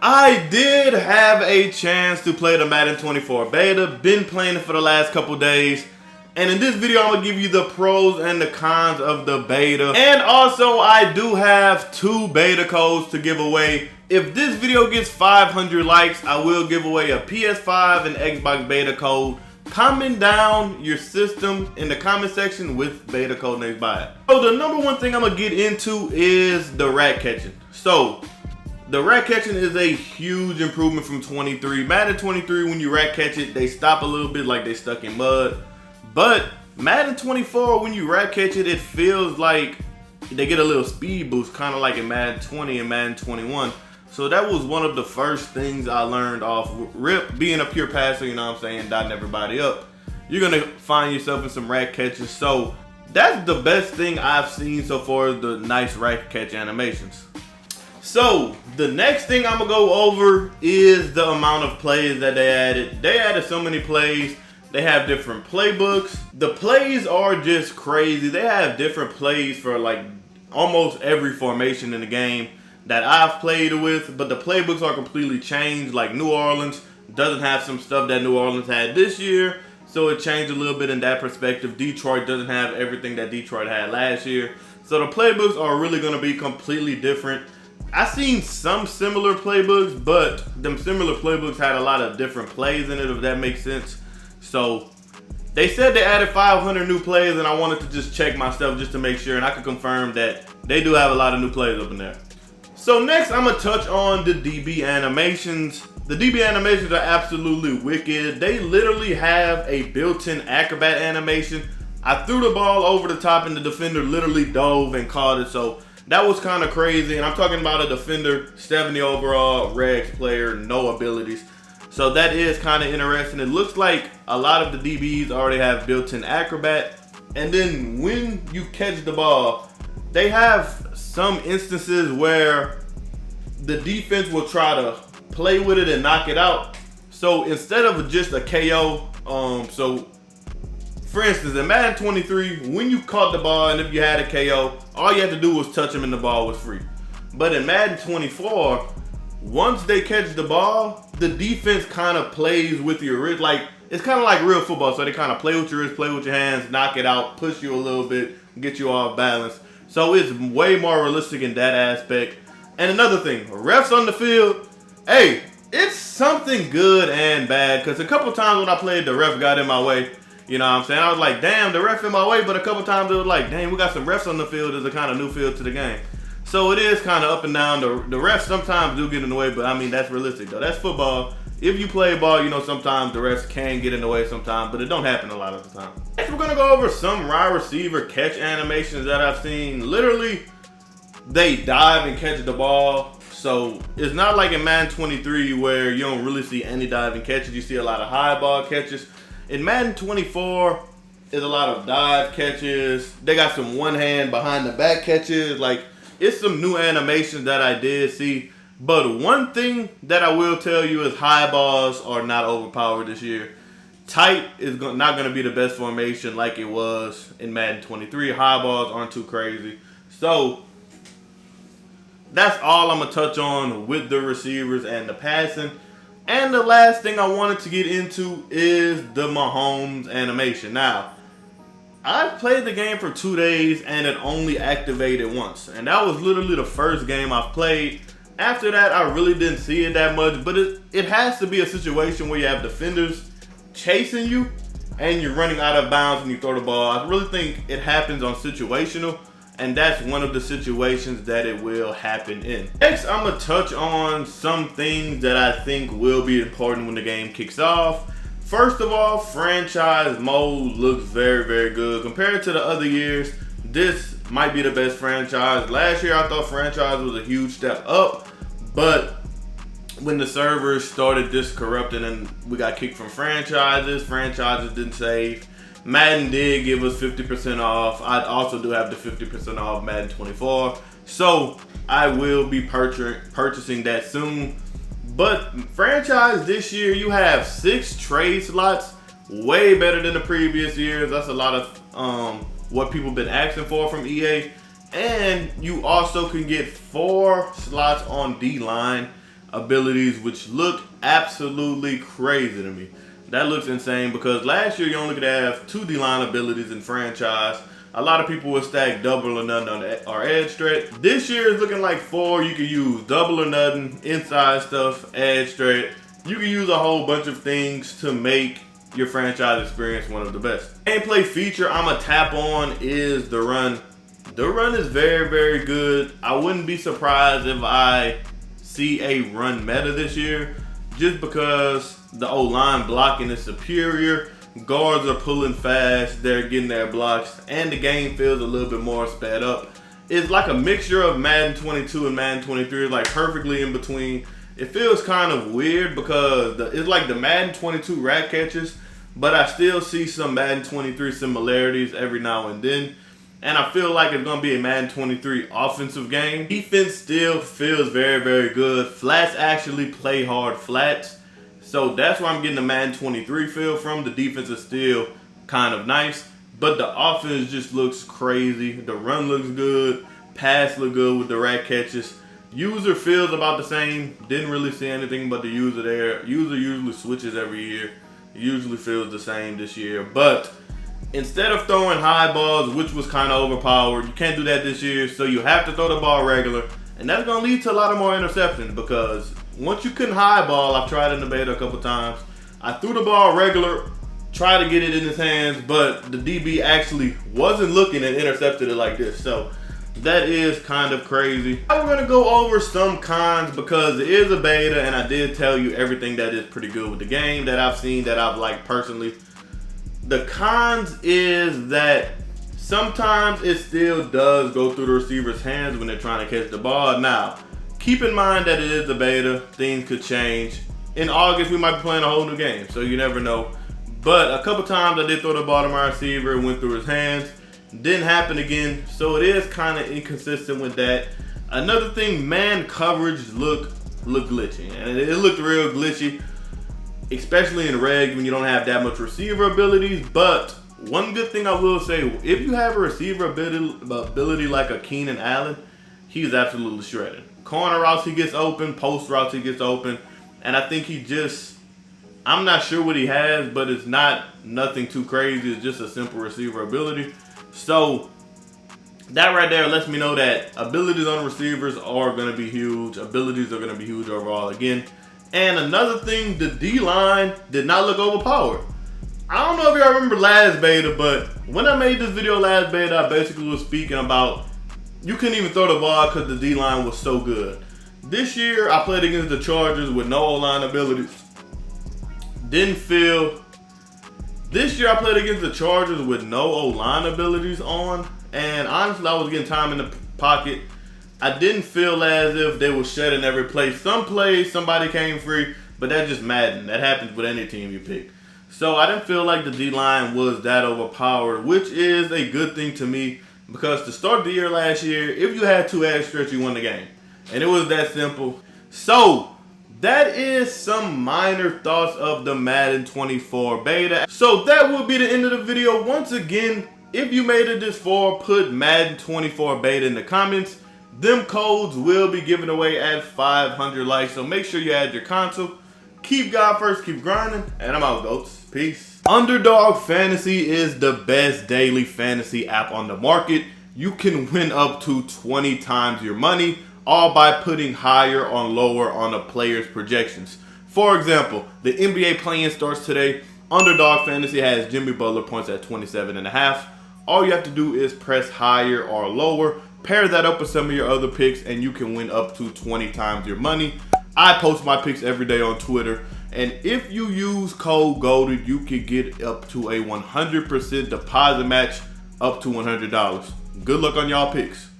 I did have a chance to play the Madden 24 beta. Been playing it for the last couple days. And in this video, I'm going to give you the pros and the cons of the beta. And also, I do have 2 beta codes to give away. If this video gets 500 likes, I will give away a PS5 and Xbox beta code. Comment down your system in the comment section with beta code next by it. So the number one thing I'm going to get into is the rat catching. So the rat catching is a huge improvement from 23. Madden 23, when you rat catch it, they stop a little bit like they stuck in mud. But Madden 24, when you rat catch it, it feels like they get a little speed boost, kind of like in Madden 20 and Madden 21. So that was one of the first things I learned off rip. Being a pure passer, you know what I'm saying, dotting everybody up, you're going to find yourself in some rat catches. So that's the best thing I've seen so far, the nice rat catch animations. So the next thing I'm going to go over is the amount of plays that they added. They added so many plays. They have different playbooks. The plays are just crazy. They have different plays for like almost every formation in the game that I've played with, but the playbooks are completely changed. Like New Orleans doesn't have some stuff that New Orleans had this year, so it changed a little bit in that perspective. Detroit doesn't have everything that Detroit had last year. So the playbooks are really going to be completely different. I've seen some similar playbooks, but them similar playbooks had a lot of different plays in it, if that makes sense. So they said they added 500 new plays, and I wanted to just check myself just to make sure, and I could confirm that they do have a lot of new plays up in there. So next, I'm going to touch on the DB animations. The DB animations are absolutely wicked. They literally have a built-in acrobat animation. I threw the ball over the top, and the defender literally dove and caught it. So that was kind of crazy. And I'm talking about a defender, 70 overall, Regs player, no abilities. So that is kind of interesting. It looks like a lot of the DBs already have built-in acrobat. And then when you catch the ball, they have some instances where the defense will try to play with it and knock it out. So instead of just a KO, so for instance, in Madden 23, when you caught the ball and if you had a KO, all you had to do was touch him and the ball was free. But in Madden 24, once they catch the ball, the defense kind of plays with your wrist. Like, it's kind of like real football. So they kind of play with your wrist, play with your hands, knock it out, push you a little bit, get you off balance. So it's way more realistic in that aspect. And another thing, refs on the field, hey, it's something good and bad. Because a couple times when I played, the ref got in my way. You know what I'm saying? I was like, damn, the ref in my way. But a couple times it was like, dang, we got some refs on the field. There's a kind of new feel to the game. So it is kind of up and down. The refs sometimes do get in the way, but I mean, that's realistic though. That's football. If you play ball, you know sometimes the refs can get in the way sometimes, but it don't happen a lot of the time. Next, we're going to go over some wide receiver catch animations that I've seen. Literally, they dive and catch the ball. So it's not like in Madden 23 where you don't really see any diving catches. You see a lot of high ball catches. In Madden 24, there's a lot of dive catches. They got some one hand behind the back catches. Like, it's some new animations that I did see. But one thing that I will tell you is high balls are not overpowered this year. Tight is not going to be the best formation like it was in Madden 23. High balls aren't too crazy. So that's all I'm going to touch on with the receivers and the passing. And the last thing I wanted to get into is the Mahomes animation. Now, I've played the game for 2 days and it only activated once. And that was literally the first game I've played. After that, I really didn't see it that much. But it has to be a situation where you have defenders chasing you and you're running out of bounds when you throw the ball. I really think it happens on situational. And that's one of the situations that it will happen in. Next, I'm going to touch on some things that I think will be important when the game kicks off. First of all, franchise mode looks very, very good. Compared to the other years, this might be the best franchise. Last year, I thought franchise was a huge step up. But when the servers started discorrupting and we got kicked from franchises didn't save. Madden did give us 50% off. I also do have the 50% off Madden 24. So I will be purchasing that soon. But franchise this year, you have 6 trade slots. Way better than the previous years. That's a lot of what people been asking for from EA. And you also can get 4 slots on D-line. abilities, which look absolutely crazy to me. That looks insane because last year you only could have 2 D-line abilities in franchise. A lot of people would stack double or nothing on our edge threat. This year it's looking like 4. You can use double or nothing, inside stuff, edge threat. You can use a whole bunch of things to make your franchise experience one of the best. Gameplay feature I'ma tap on is the run. The run is very, very good. I wouldn't be surprised if I see a run meta this year, just because the O-line blocking is superior. Guards are pulling fast, they're getting their blocks, and the game feels a little bit more sped up. It's like a mixture of Madden 22 and Madden 23, like perfectly in between. It feels kind of weird because it's like the Madden 22 rat catches, but I still see some Madden 23 similarities every now and then. And I feel like it's going to be a Madden 23 offensive game. Defense still feels very, very good. Flats actually play hard flats. So that's where I'm getting the Madden 23 feel from. The defense is still kind of nice, but the offense just looks crazy. The run looks good. Pass look good with the rat catches. User feels about the same. Didn't really see anything but the user there. User usually switches every year. Usually feels the same this year. But instead of throwing high balls, which was kind of overpowered, you can't do that this year. So you have to throw the ball regular. And that's going to lead to a lot of more interceptions because once you couldn't high ball, I've tried in the beta a couple times. I threw the ball regular, tried to get it in his hands, but the DB actually wasn't looking and intercepted it like this. So that is kind of crazy. Now we're going to go over some cons because it is a beta and I did tell you everything that is pretty good with the game that I've seen, that I've liked personally. The cons is that sometimes it still does go through the receiver's hands when they're trying to catch the ball. Now, keep in mind that it is a beta. Things could change. In August, we might be playing a whole new game, so you never know. But a couple times I did throw the ball to my receiver, it went through his hands. Didn't happen again, so it is kind of inconsistent with that. Another thing, man coverage looked glitchy, and it looked real glitchy, especially in reg when you don't have that much receiver abilities. But one good thing I will say, if you have a receiver ability like a Keenan Allen, he's absolutely shredded. Corner routes he gets open, post routes he gets open, and I think I'm not sure what he has, but it's nothing too crazy. It's just a simple receiver ability. So that right there lets me know that abilities on receivers are going to be huge. Abilities are going to be huge overall again. And another thing, the D-line did not look overpowered. I don't know if y'all remember last beta, but when I made this video last beta, I basically was speaking about you couldn't even throw the ball because the D-line was so good. This year, I played against the Chargers with no O-line abilities. This year, I played against the Chargers with no O-line abilities on. And honestly, I was getting time in the pocket. I didn't feel as if they were shedding every play. Some plays, somebody came free, but that's just Madden. That happens with any team you pick. So I didn't feel like the D-line was that overpowered, which is a good thing to me. Because to start the year last year, if you had 2 edge threats, you won the game. And it was that simple. So that is some minor thoughts of the Madden 24 beta. So that will be the end of the video. Once again, if you made it this far, put Madden 24 beta in the comments. Them codes will be given away at 500 likes. So make sure you add your console. Keep God first, keep grinding. And I'm out, goats. Peace. Underdog Fantasy is the best daily fantasy app on the market. You can win up to 20 times your money, all by putting higher or lower on a player's projections. For example, the NBA play-in starts today. Underdog Fantasy has Jimmy Butler points at 27.5. All you have to do is press higher or lower, pair that up with some of your other picks, and you can win up to 20 times your money. I post my picks every day on Twitter. And if you use code GOATED, you can get up to a 100% deposit match up to $100. Good luck on y'all picks.